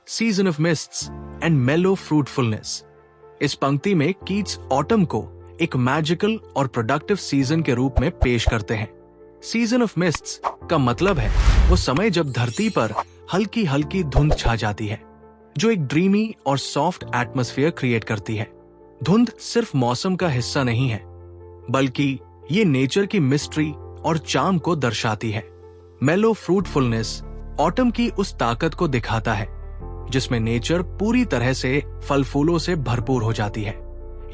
Season of mists and मेलो fruitfulness. इस पंक्ति में कीट्स ऑटम को एक मैजिकल और प्रोडक्टिव सीजन के रूप में पेश करते हैं। सीजन ऑफ मिस्ट्स का मतलब है वो समय जब धरती पर हल्की हल्की धुंध छा जाती है, जो एक ड्रीमी और सॉफ्ट एटमॉस्फेयर क्रिएट करती है। धुंध सिर्फ मौसम का हिस्सा नहीं है, बल्कि ये नेचर की मिस्ट्री और चार्म को दर्शाती है। मेलो फ्रूटफुलनेस ऑटम की उस ताकत को दिखाता है जिसमें नेचर पूरी तरह से फल फूलों से भरपूर हो जाती है।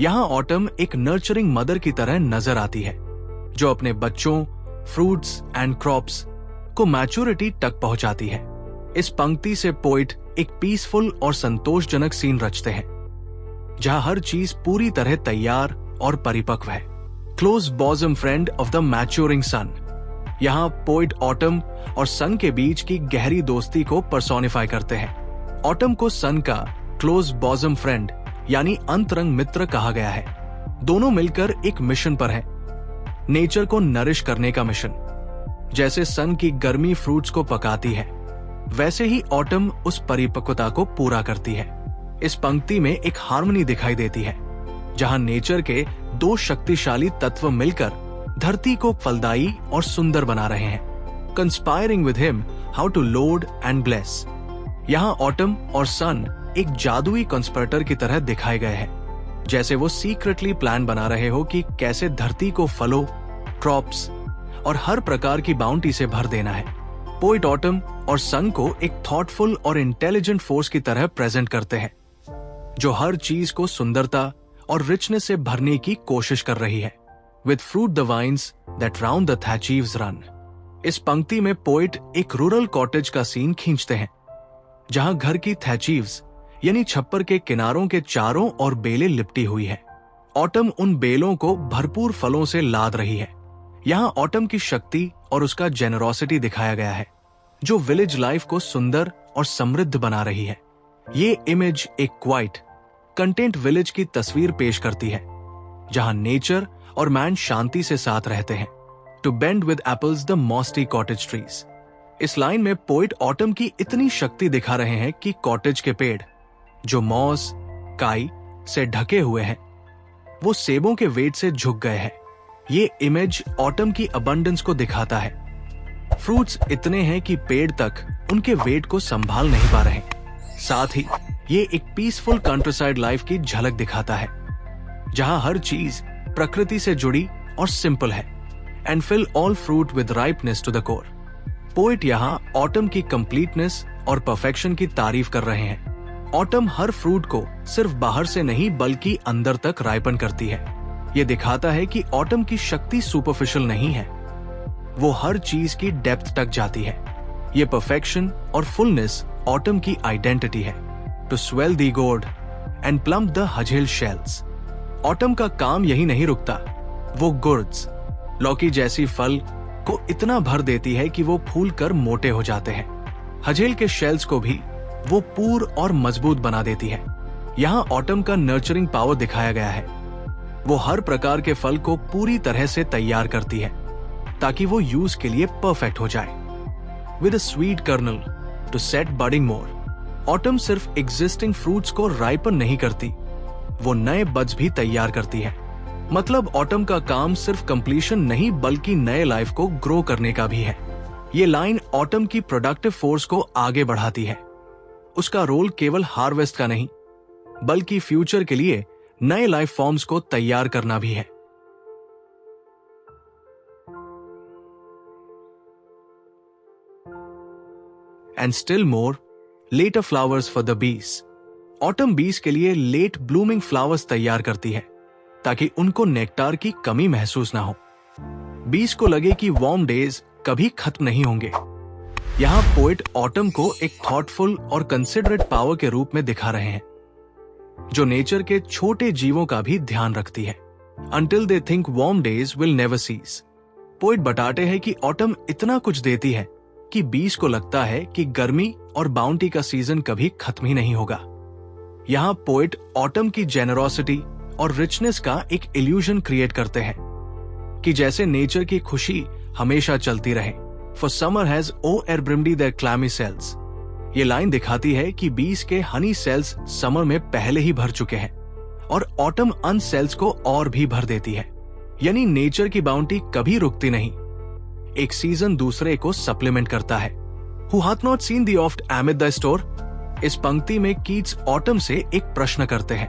यहाँ ऑटम एक नर्चरिंग मदर की तरह नजर आती है, जो अपने बच्चों, फ्रूट्स एंड क्रॉप्स को मैच्योरिटी तक पहुंचाती है। इस पंक्ति से पोइट एक पीसफुल और संतोषजनक सीन रचते हैं, जहां हर चीज पूरी तरह तैयार और परिपक्व है। Close bosom friend of the maturing sun. यहाँ पोइट ऑटम और सन के बीच की गहरी दोस्ती को पर्सोनिफाई करते हैं। ऑटम को सन का क्लोज बॉजम फ्रेंड यानी अंतरंग मित्र कहा गया है। दोनों मिलकर एक मिशन पर हैं, नेचर को नरिश करने का मिशन। जैसे सन की गर्मी फ्रूट्स को पकाती है, वैसे ही ऑटम उस परिपक्वता को पूरा करती है। इस पंक्ति में एक हार्मनी दिखाई देती है, जहां नेचर के दो शक्तिशाली तत्व मिलकर धरती को फलदायी और सुंदर बना रहे हैं। Conspiring with him how to load and bless. यहाँ ऑटम और सन एक जादुई कंस्पिरेटर की तरह दिखाए गए हैं, जैसे वो सीक्रेटली प्लान बना रहे हो कि कैसे धरती को फलों, क्रॉप्स और हर प्रकार की बाउंटी से भर देना है। पोइट ऑटम और सन को एक थॉटफुल और इंटेलिजेंट फोर्स की तरह प्रेजेंट करते हैं, जो हर चीज को सुंदरता और रिचनेस से भरने की कोशिश कर रही है। With fruit the vines that round the thatch eaves run। इस पंक्ति में पोइट एक रूरल कॉटेज का सीन खींचते हैं, जहां घर की thatch eaves यानी छप्पर के किनारों के चारों ओर बेलें लिपटी हुई है। ऑटम उन बेलों को भरपूर फलों से लाद रही है। यहाँ ऑटम की शक्ति और उसका जेनरोसिटी दिखाया गया है, जो विलेज लाइफ को सुंदर और समृद्ध बना रही है। ये इमेज एक क्वाइट, कंटेंट विलेज की तस्वीर पेश करती है, जहां नेचर और मैन शांति से साथ रहते हैं। To bend with apples the mossy cottage trees. इस लाइन में पोइट ऑटम की इतनी शक्ति दिखा रहे हैं कि कॉटेज के पेड़, जो मॉस, काई से ढके हुए हैं, वो सेबों के वेट से झुक गए हैं। ये इमेज ऑटम की अबंडेंस को दिखाता है। फ्रूट्स इतने हैं कि पेड़ तक उनके वेट को संभाल नहीं पा रहे। साथ ही ये एक पीसफुल कंट्रीसाइड लाइफ की झलक दिखाता है, जहां हर चीज प्रकृति से जुड़ी और सिंपल है। And fill all fruit with ripeness to the core. Poet यहाँ ऑटम की कंप्लीटनेस और परफेक्शन की तारीफ कर रहे हैं। ऑटम हर फ्रूट को सिर्फ बाहर से नहीं बल्कि अंदर तक राइपन करती है। ये दिखाता है कि ऑटम की शक्ति सुपरफिशियल नहीं है, वो हर चीज की डेप्थ तक जाती है। ये परफेक्शन और फुलनेस ऑटम की आइडेंटिटी है। To swell the gourd and plump the hazel shells. Autumn का काम यही नहीं रुकता, वो गुर्ड्स, लौकी जैसी फल को इतना भर देती है कि वो फूल कर मोटे हो जाते हैं। हजेल के शेल्स को भी वो पूर और मजबूत बना देती है। यहाँ ऑटम का नर्चरिंग पावर दिखाया गया है। वो हर प्रकार के फल को पूरी तरह से तैयार करती है, ताकि वो यूज के लिए परफेक्ट हो जाए। With a sweet kernel to set budding more. Autumn सिर्फ एग्जिस्टिंग फ्रूट्स को राइपन नहीं करती, वो नए बड्स भी तैयार करती है। मतलब ऑटम का काम सिर्फ कंप्लीशन नहीं बल्कि नए लाइफ को ग्रो करने का भी है। ये लाइन ऑटम की प्रोडक्टिव फोर्स को आगे बढ़ाती है। उसका रोल केवल हार्वेस्ट का नहीं, बल्कि फ्यूचर के लिए नए लाइफ फॉर्म्स को तैयार करना भी है। And still more later flowers for the bees. Autumn bees के लिए लेट ब्लूमिंग फ्लावर्स तैयार करती है, ताकि उनको नेक्टार की कमी महसूस ना हो। बीज को लगे कि वार्म डेज कभी खत्म नहीं होंगे। यहाँ पोइट ऑटम को एक थॉटफुल और कंसिडरेट पावर के रूप में दिखा रहे हैं, जो नेचर के छोटे जीवों का भी ध्यान रखती है। Until they think warm days will never cease। Poet बताते हैं कि ऑटम इतना कुछ देती है कि बीज को लगता है कि गर्मी और बाउंटी का सीजन कभी खत्म ही नहीं होगा। यहाँ पोइट ऑटम की जेनरोसिटी और रिचनेस का एक इल्यूजन क्रिएट करते हैं, कि जैसे नेचर की खुशी हमेशा चलती रहे। For summer has o'erbrimmed their clammy cells। ये लाइन दिखाती है कि बीज के हनी सेल्स समर में पहले ही भर चुके हैं और ऑटम अन सेल्स को और भी भर देती है। यानी नेचर की बाउंटी कभी रुकती नहीं, एक सीजन दूसरे को सप्लीमेंट करता है। Who hath not seen the oft amid the store? इस पंक्ति में कीट्स ऑटम से एक प्रश्न करते हैं,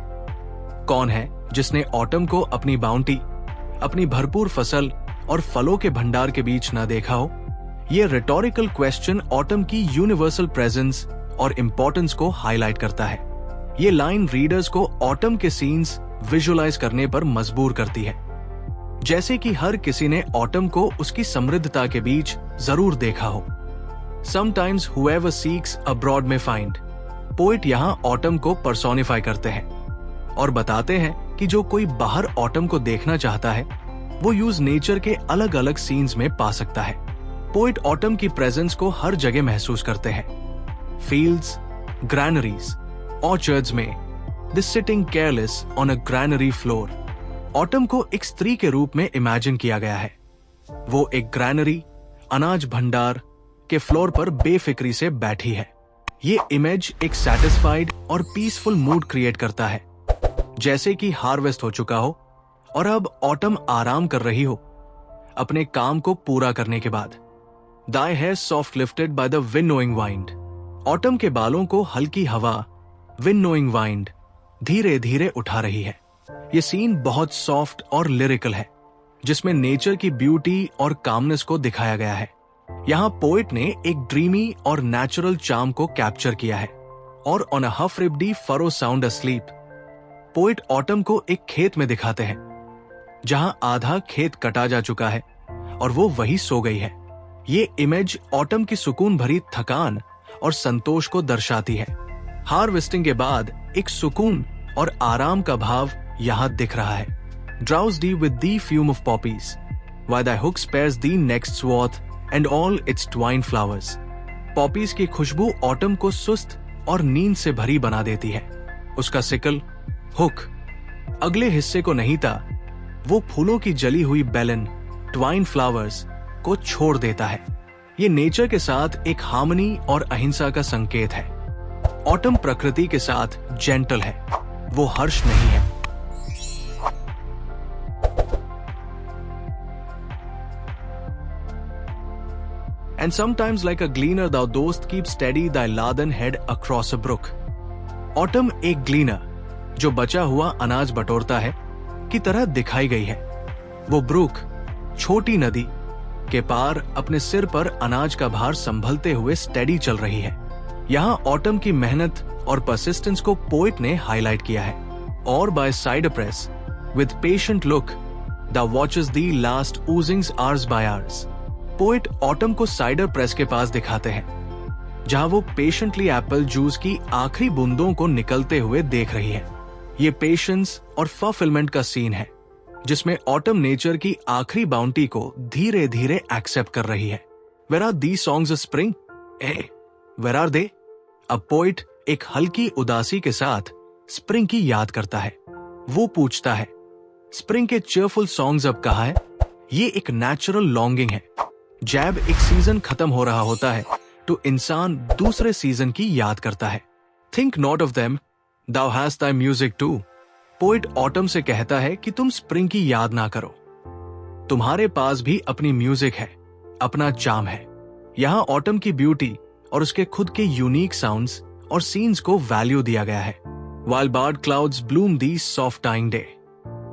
कौन है जिसने ऑटम को अपनी बाउंटी, अपनी भरपूर फसल और फलों के भंडार के बीच न देखा हो? ये रिटोरिकल क्वेश्चन ऑटम की यूनिवर्सल प्रेजेंस और इंपॉर्टेंस को हाईलाइट करता है। ये लाइन रीडर्स को ऑटम के सीन्स विजुअलाइज करने पर मजबूर करती है, जैसे कि हर किसी ने ऑटम को उसकी समृद्धता के बीच जरूर देखा हो। Sometimes whoever seeks abroad may find। Poet यहाँ ऑटम को पर्सोनिफाई करते हैं और बताते हैं कि जो कोई बाहर ऑटम को देखना चाहता है वो यूज नेचर के अलग अलग सीन्स में पा सकता है। पोइट ऑटम की प्रेजेंस को हर जगह महसूस करते हैं, फील्ड्स, ग्रैनरीज, ऑर्चर्ड्स में this sitting careless on a granary floor. Autumn को एक स्त्री के रूप में इमेजिन किया गया है। वो एक ग्रैनरी, अनाज भंडार के फ्लोर पर बेफिक्री से बैठी है। ये इमेज एक सैटिस्फाइड और पीसफुल मूड क्रिएट करता है, जैसे कि हार्वेस्ट हो चुका हो और अब ऑटम आराम कर रही हो अपने काम को पूरा करने के बाद। Thy hair soft lifted by the winnowing wind. Autumn के बालों को हल्की हवा, विंड नोइंग वाइंड, धीरे धीरे उठा रही है। ये सीन बहुत सॉफ्ट और लिरिकल है, जिसमें नेचर की ब्यूटी और कामनेस को दिखाया गया है। यहाँ पोइट ने एक ड्रीमी और नेचुरल चार्म को कैप्चर किया है। और on a half reaped furrow sound asleep, poet autumn को एक खेत में दिखाते हैं जहां आधा खेत कटा जा चुका है और वो वही सो गई है। ये इमेज ऑटम की सुकून भरी थकान और संतोष को दर्शाती है। हार्वेस्टिंग के बाद एक सुकून और आराम का भाव यहाँ दिख रहा है। Drowsed with the fume of poppies, while the hook spares the next swath and all its twined flowers. Poppies की खुशबू ऑटम को सुस्त और नींद से भरी बना देती है। उसका सिकल, हुक, अगले हिस्से को नहीं था, वो फूलों की जली हुई बेलन, ट्वाइन फ्लावर्स को छोड़ देता है। ये नेचर के साथ एक हार्मनी और अहिंसा का संकेत है। ऑटम प्रकृति के साथ जेंटल है, वो हर्ष नहीं है। And sometimes like a gleaner thou dost keep steady thy laden head across a brook। Autumn एक ग्लीनर, जो बचा हुआ अनाज बटोरता है, की तरह दिखाई गई है। वो ब्रूक, छोटी नदी के पार अपने सिर पर अनाज का भार संभलते हुए स्टेडी चल रही है। यहाँ ऑटम की मेहनत और परसिस्टेंस को पोइट ने हाईलाइट किया है। और by side press with patient look the watches the last oozings hours by hours. Poet autumn को साइडर प्रेस के पास दिखाते हैं, जहां वो पेशेंटली एप्पल जूस की आखिरी बूंदों को निकलते हुए देख रही है। ये पेशेंस और फुलफिलमेंट का सीन है, जिसमें ऑटम नेचर की आखिरी बाउंटी को धीरे धीरे एक्सेप्ट कर रही है। Where are the songs of spring? Where are they? अब पोइट एक हल्की उदासी के साथ स्प्रिंग की याद करता है। वो पूछता है, स्प्रिंग के चेयरफुल सॉन्ग्स अब कहाँ है? ये एक नेचुरल लॉन्गिंग है। जैब एक सीजन खत्म हो रहा होता है तो इंसान दूसरे सीजन की याद करता है। Think not of them, thou hast thy music too। Poet autumn से कहता है कि तुम स्प्रिंग की याद ना करो, तुम्हारे पास भी अपनी म्यूजिक है, अपना चार्म है। यहाँ ऑटम की ब्यूटी और उसके खुद के यूनिक साउंड्स और सीन्स को वैल्यू दिया गया है। While barred clouds bloom these soft dying day।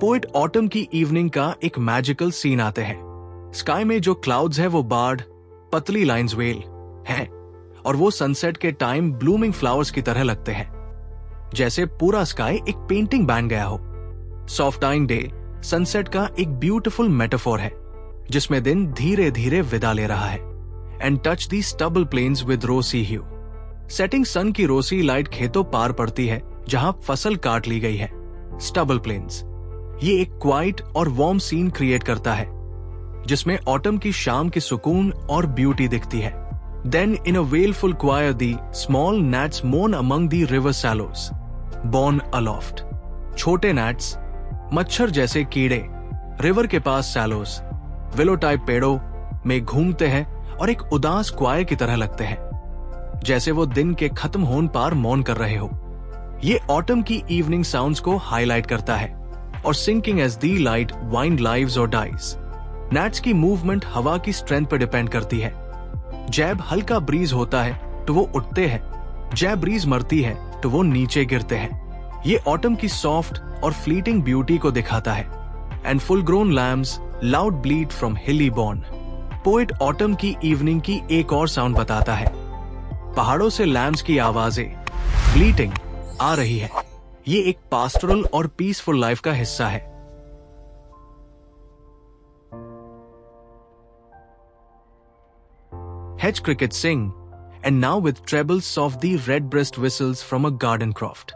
Poet autumn की इवनिंग का एक मैजिकल सीन आते हैं। स्काई में जो क्लाउड्स है वो बार्ड, पतली लाइंस वेल है और वो सनसेट के टाइम ब्लूमिंग फ्लावर्स की तरह लगते हैं, जैसे पूरा स्काई एक पेंटिंग बन गया हो। सॉफ्ट डाइंग डे सनसेट का एक ब्यूटीफुल मेटाफोर है, जिसमें दिन धीरे धीरे विदा ले रहा है। And touch the stubble plains with rosy hue. Setting sun की रोसी लाइट खेतों पार पड़ती है जहां फसल काट ली गई है। स्टबल प्लेन्स ये एक क्वाइट और वार्म सीन क्रिएट करता है, जिसमें ऑटम की शाम की सुकून और ब्यूटी दिखती है। Then in a wailful choir the small gnats moan among the river shallows, borne aloft। छोटे gnats, मच्छर जैसे कीड़े, रिवर के पास सैलोस, विलो टाइप पेड़ों में घूमते हैं और एक उदास क्वायर की तरह लगते हैं। जैसे वो दिन के खत्म होने पार मौन कर रहे हो। ये ऑटम की इवनिंग साउंड्स को हाईलाइट करता है और sinking as the light wind lives और डाइज। नैट्स की मूवमेंट हवा की स्ट्रेंथ पर डिपेंड करती है। जैब हल्का ब्रीज होता है तो वो उठते हैं, जैब ब्रीज मरती है तो वो नीचे गिरते हैं। ये ऑटम की सॉफ्ट और फ्लीटिंग ब्यूटी को दिखाता है। And full grown lambs loud bleat from hilly bourn. Poet autumn की इवनिंग की एक और साउंड बताता है। पहाड़ों से लैम्स की आवाजें ब्लीटिंग आ रही है। ये एक पास्टोरल और पीसफुल लाइफ का हिस्सा है। Hedge crickets sing, and now with trebles of the red-breast whistles from a garden croft.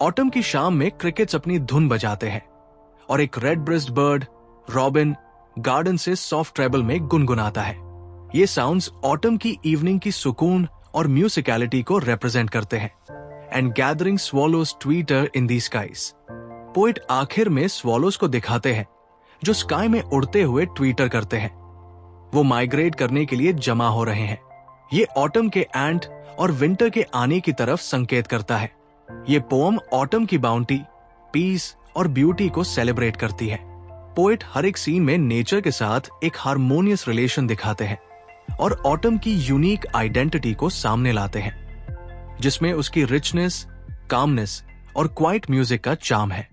Autumn की शाम में क्रिकेट्स अपनी धुन बजाते हैं और एक red breast bird robin garden से सॉफ्ट ट्रेबल में गुनगुनाता है। ये साउंड्स ऑटम की इवनिंग की सुकून और म्यूजिकलिटी को रिप्रेजेंट करते हैं। And gathering swallows twitter in the skies. Poet आखिर में स्वॉलोज को दिखाते हैं जो स्काई में उड़ते हुए ट्वीटर करते हैं। वो माइग्रेट करने के लिए जमा हो रहे हैं। ये ऑटम के एंड और विंटर के आने की तरफ संकेत करता है। ये पोएम ऑटम की बाउंटी, पीस और ब्यूटी को सेलिब्रेट करती है। पोएट हर एक सीन में नेचर के साथ एक हार्मोनियस रिलेशन दिखाते हैं और ऑटम की यूनिक आइडेंटिटी को सामने लाते हैं, जिसमें उसकी रिचनेस, कामनेस और क्वाइट म्यूजिक का चार्म है।